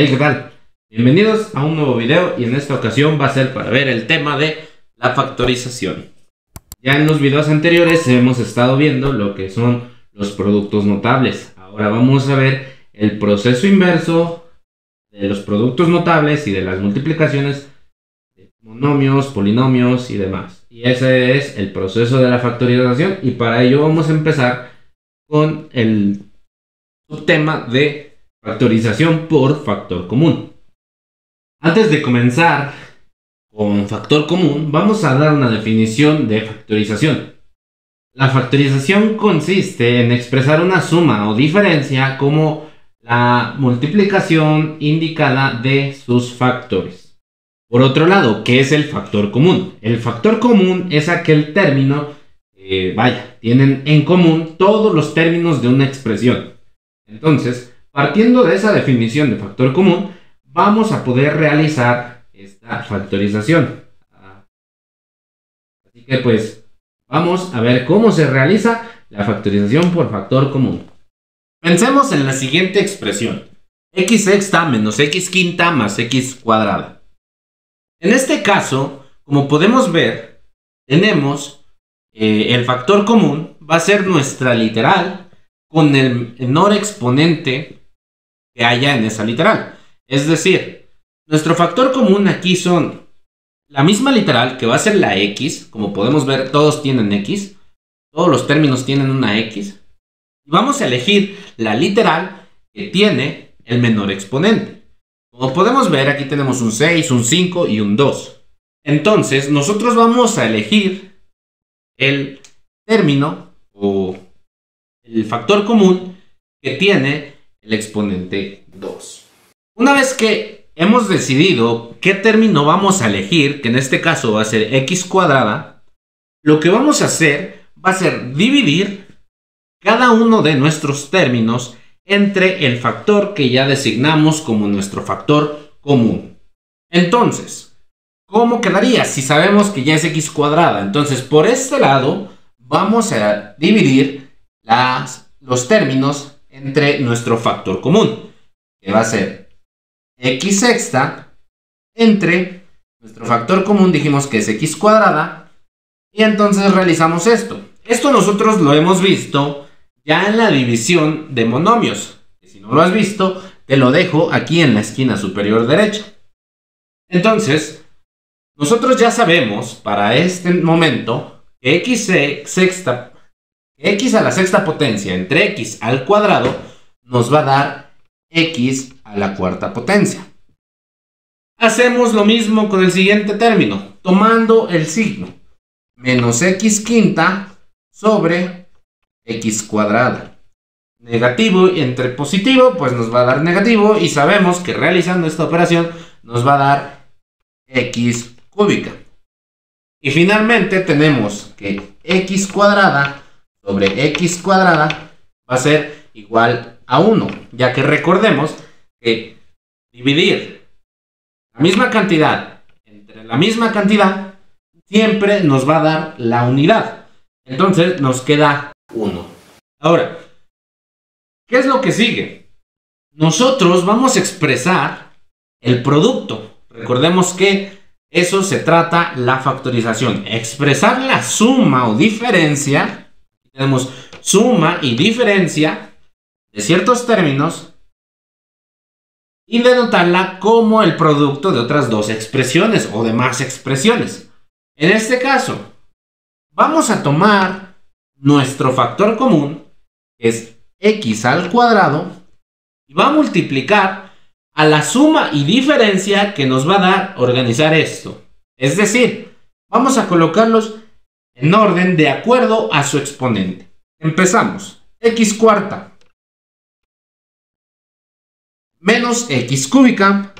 Hey, ¿qué tal? Bienvenidos a un nuevo video y en esta ocasión va a ser para ver el tema de la factorización. Ya en los videos anteriores hemos estado viendo lo que son los productos notables. Ahora vamos a ver el proceso inverso de los productos notables y de las multiplicaciones de monomios, polinomios y demás. Y ese es el proceso de la factorización y para ello vamos a empezar con el subtema de factorización por factor común. Antes de comenzar con factor común, vamos a dar una definición de factorización. La factorización consiste en expresar una suma o diferencia como la multiplicación indicada de sus factores. Por otro lado, ¿qué es el factor común? El factor común es aquel término tienen en común todos los términos de una expresión. Entonces, partiendo de esa definición de factor común, vamos a poder realizar esta factorización. Así que pues, vamos a ver cómo se realiza la factorización por factor común. Pensemos en la siguiente expresión: x sexta menos x quinta más x cuadrada. En este caso, como podemos ver, tenemos el factor común va a ser nuestra literal con el menor exponente que haya en esa literal. Es decir, nuestro factor común aquí son la misma literal, que va a ser la x. Como podemos ver, todos tienen x. Todos los términos tienen una x. Y vamos a elegir la literal que tiene el menor exponente. Como podemos ver, aquí tenemos un 6, un 5 y un 2. Entonces, nosotros vamos a elegir el término o el factor común que tiene el exponente 2. Una vez que hemos decidido qué término vamos a elegir, que en este caso va a ser x cuadrada, lo que vamos a hacer va a ser dividir cada uno de nuestros términos entre el factor que ya designamos como nuestro factor común. Entonces, ¿cómo quedaría si sabemos que ya es x cuadrada? Entonces, por este lado vamos a dividir los términos entre nuestro factor común, que va a ser x sexta entre nuestro factor común, dijimos que es x cuadrada, y entonces realizamos esto. Esto nosotros lo hemos visto ya en la división de monomios. Si no lo has visto, te lo dejo aquí en la esquina superior derecha. Entonces, nosotros ya sabemos para este momento que x a la sexta potencia entre x al cuadrado nos va a dar x a la cuarta potencia. Hacemos lo mismo con el siguiente término, tomando el signo menos x quinta sobre x cuadrada. Negativo entre positivo, pues nos va a dar negativo, y sabemos que realizando esta operación nos va a dar x cúbica. Y finalmente tenemos que x cuadrada sobre x cuadrada va a ser igual a 1, ya que recordemos que dividir la misma cantidad entre la misma cantidad siempre nos va a dar la unidad. Entonces nos queda 1. Ahora, ¿qué es lo que sigue? Nosotros vamos a expresar el producto. Recordemos que eso se trata la factorización. Expresar la suma o diferencia. Tenemos suma y diferencia de ciertos términos y denotarla como el producto de otras dos expresiones o de más expresiones. En este caso, vamos a tomar nuestro factor común, que es x al cuadrado, y va a multiplicar a la suma y diferencia que nos va a dar organizar esto. Es decir, vamos a colocarlos en orden de acuerdo a su exponente. Empezamos. X cuarta menos x cúbica.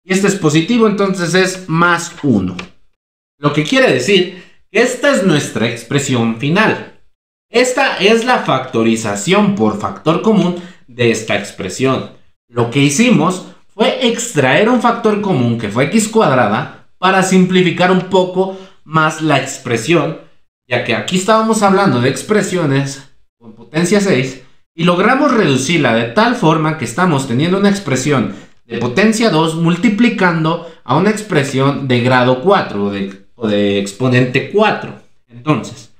Y este es positivo, entonces es más 1. Lo que quiere decir que esta es nuestra expresión final. Esta es la factorización por factor común de esta expresión. Lo que hicimos fue extraer un factor común que fue x cuadrada para simplificar un poco más la expresión, ya que aquí estábamos hablando de expresiones con potencia 6 y logramos reducirla de tal forma que estamos teniendo una expresión de potencia 2 multiplicando a una expresión de grado 4 o de exponente 4. Entonces,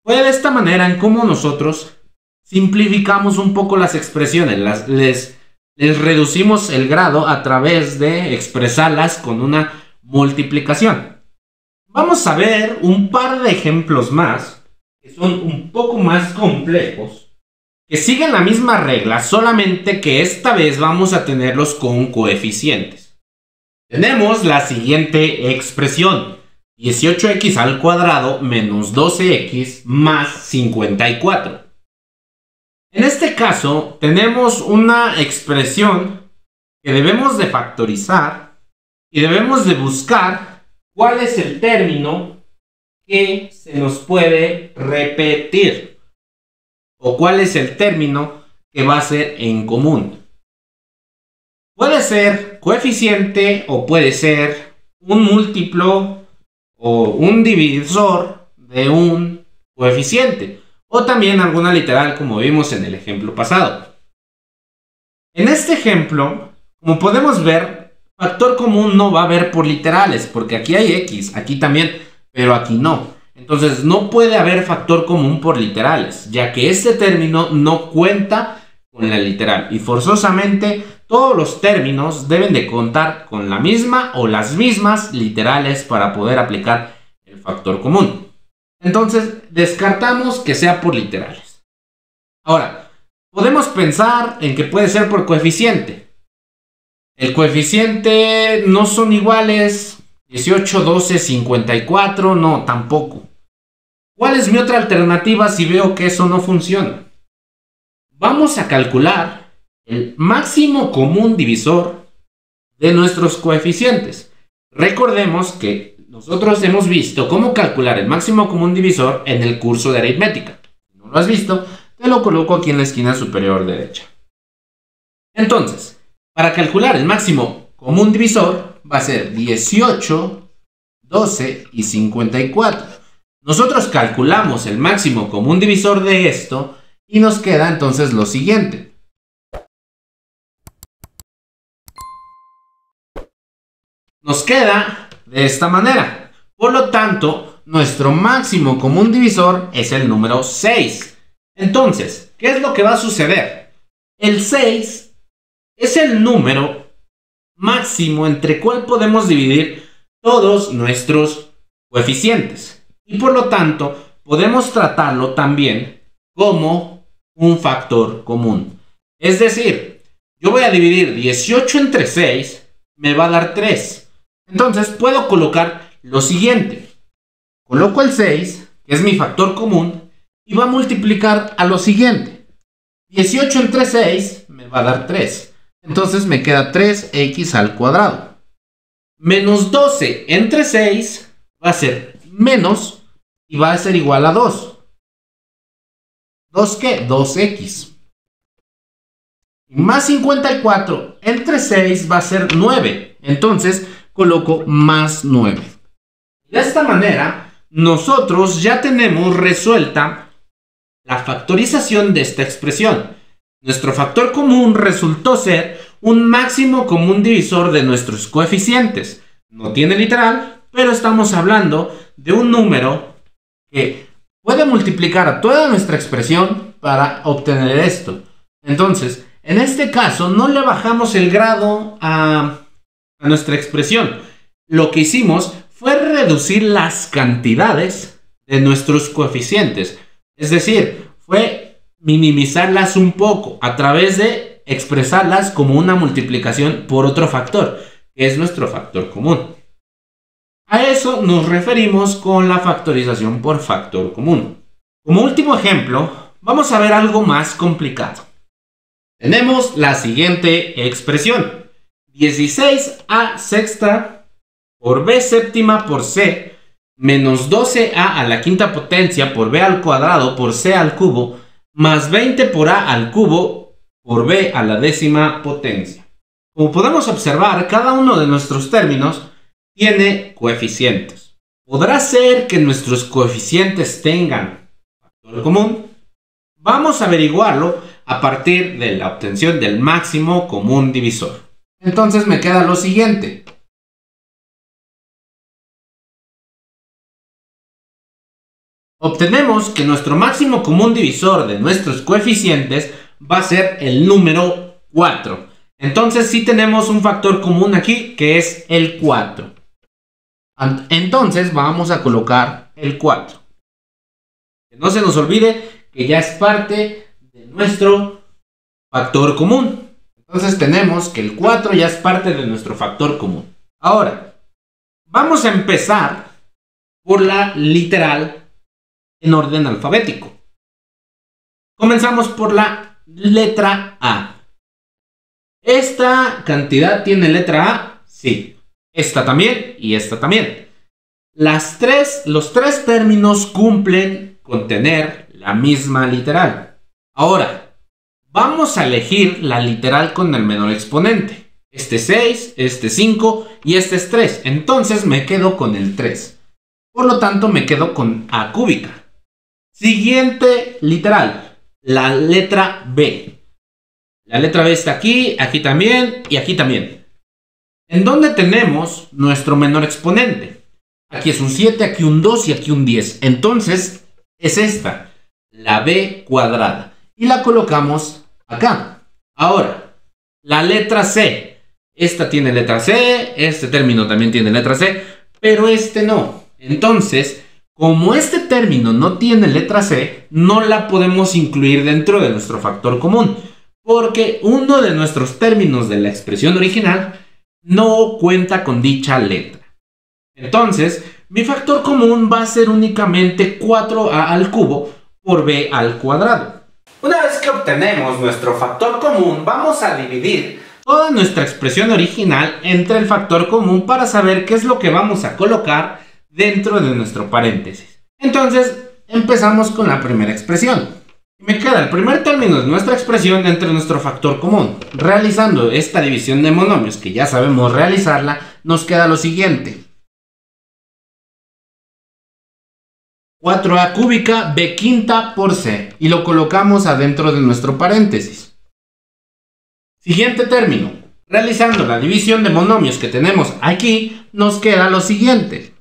fue de esta manera en cómo nosotros simplificamos un poco las expresiones, les reducimos el grado a través de expresarlas con una multiplicación. Vamos a ver un par de ejemplos más que son un poco más complejos, que siguen la misma regla, solamente que esta vez vamos a tenerlos con coeficientes. Tenemos la siguiente expresión: 18x al cuadrado menos 12x más 54. En este caso tenemos una expresión que debemos de factorizar y debemos de buscar cuál es el término que se nos puede repetir o cuál es el término que va a ser en común. Puede ser coeficiente o puede ser un múltiplo o un divisor de un coeficiente, o también alguna literal como vimos en el ejemplo pasado. En este ejemplo, como podemos ver, factor común no va a haber por literales, porque aquí hay x, aquí también, pero aquí no. Entonces no puede haber factor común por literales, ya que este término no cuenta con la literal y forzosamente todos los términos deben de contar con la misma o las mismas literales para poder aplicar el factor común. Entonces descartamos que sea por literales. Ahora, podemos pensar en que puede ser por coeficiente. El coeficiente no son iguales 18, 12, 54, no, tampoco. ¿Cuál es mi otra alternativa si veo que eso no funciona? Vamos a calcular el máximo común divisor de nuestros coeficientes. Recordemos que nosotros hemos visto cómo calcular el máximo común divisor en el curso de aritmética. Si no lo has visto, te lo coloco aquí en la esquina superior derecha. Entonces, para calcular el máximo común divisor va a ser 18, 12 y 54. Nosotros calculamos el máximo común divisor de esto y nos queda entonces lo siguiente. Nos queda de esta manera. Por lo tanto, nuestro máximo común divisor es el número 6. Entonces, ¿qué es lo que va a suceder? El 6 es el número máximo entre el cual podemos dividir todos nuestros coeficientes. Y por lo tanto, podemos tratarlo también como un factor común. Es decir, yo voy a dividir 18 entre 6, me va a dar 3. Entonces puedo colocar lo siguiente. Coloco el 6, que es mi factor común, y va a multiplicar a lo siguiente. 18 entre 6 me va a dar 3. Entonces me queda 3x al cuadrado. Menos 12 entre 6 va a ser menos y va a ser igual a 2. ¿2 qué? 2x. Más 54 entre 6 va a ser 9. Entonces coloco más 9. De esta manera, nosotros ya tenemos resuelta la factorización de esta expresión. Nuestro factor común resultó ser un máximo común divisor de nuestros coeficientes. No tiene literal, pero estamos hablando de un número que puede multiplicar a toda nuestra expresión para obtener esto. Entonces, en este caso, no le bajamos el grado a nuestra expresión. Lo que hicimos fue reducir las cantidades de nuestros coeficientes. Es decir, fue minimizarlas un poco a través de expresarlas como una multiplicación por otro factor, que es nuestro factor común. A eso nos referimos con la factorización por factor común. Como último ejemplo, vamos a ver algo más complicado. Tenemos la siguiente expresión. 16a sexta por b séptima por c menos 12a a la quinta potencia por b al cuadrado por c al cubo más 20 por a al cubo por b a la décima potencia. Como podemos observar, cada uno de nuestros términos tiene coeficientes. ¿Podrá ser que nuestros coeficientes tengan factor común? Vamos a averiguarlo a partir de la obtención del máximo común divisor. Entonces me queda lo siguiente. Obtenemos que nuestro máximo común divisor de nuestros coeficientes va a ser el número 4. Entonces sí tenemos un factor común aquí que es el 4. Entonces vamos a colocar el 4. Que no se nos olvide que ya es parte de nuestro factor común. Entonces tenemos que el 4 ya es parte de nuestro factor común. Ahora, vamos a empezar por la literal en orden alfabético. Comenzamos por la letra A. ¿Esta cantidad tiene letra A? Sí. Esta también y esta también. Los tres términos cumplen con tener la misma literal. Ahora, vamos a elegir la literal con el menor exponente. Este es 6, este es 5 y este es 3. Entonces me quedo con el 3. Por lo tanto, me quedo con A cúbica. Siguiente literal, la letra B. La letra B está aquí, aquí también y aquí también. ¿En dónde tenemos nuestro menor exponente? Aquí es un 7, aquí un 2 y aquí un 10. Entonces es esta, la B cuadrada. Y la colocamos acá. Ahora, la letra C. Esta tiene letra C, este término también tiene letra C, pero este no. Entonces, como este término no tiene letra C, no la podemos incluir dentro de nuestro factor común, porque uno de nuestros términos de la expresión original no cuenta con dicha letra. Entonces, mi factor común va a ser únicamente 4a al cubo por b al cuadrado. Una vez que obtenemos nuestro factor común, vamos a dividir toda nuestra expresión original entre el factor común para saber qué es lo que vamos a colocar dentro de nuestro paréntesis. Entonces, empezamos con la primera expresión. Me queda el primer término de nuestra expresión entre nuestro factor común. Realizando esta división de monomios, que ya sabemos realizarla, nos queda lo siguiente. 4a cúbica b quinta por c. Y lo colocamos adentro de nuestro paréntesis. Siguiente término. Realizando la división de monomios que tenemos aquí, nos queda lo siguiente.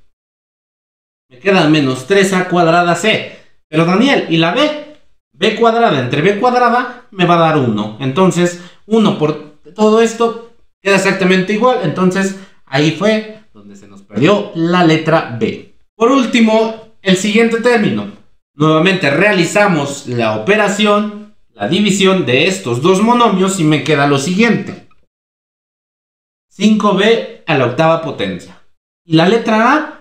Me queda menos 3a cuadrada c. Pero Daniel, ¿y la b? B cuadrada entre b cuadrada me va a dar 1. Entonces, 1 por todo esto queda exactamente igual. Entonces, ahí fue donde se nos perdió la letra B. Por último, el siguiente término. Nuevamente realizamos la operación, la división de estos dos monomios y me queda lo siguiente. 5b a la octava potencia. Y la letra A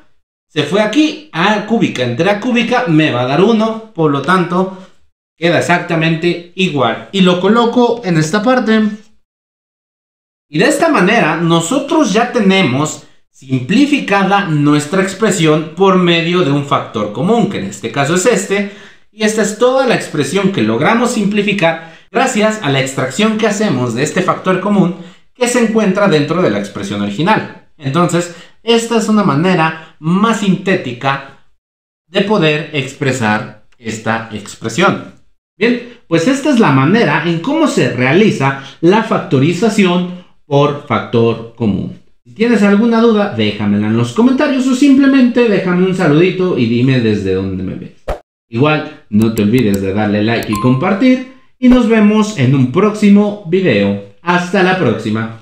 se fue aquí, a cúbica entre a cúbica me va a dar 1, por lo tanto queda exactamente igual. Y lo coloco en esta parte. Y de esta manera nosotros ya tenemos simplificada nuestra expresión por medio de un factor común, que en este caso es este. Y esta es toda la expresión que logramos simplificar gracias a la extracción que hacemos de este factor común que se encuentra dentro de la expresión original. Entonces, esta es una manera más sintética de poder expresar esta expresión. Bien, pues esta es la manera en cómo se realiza la factorización por factor común. Si tienes alguna duda, déjamela en los comentarios o simplemente déjame un saludito y dime desde dónde me ves. Igual, no te olvides de darle like y compartir y nos vemos en un próximo video. Hasta la próxima.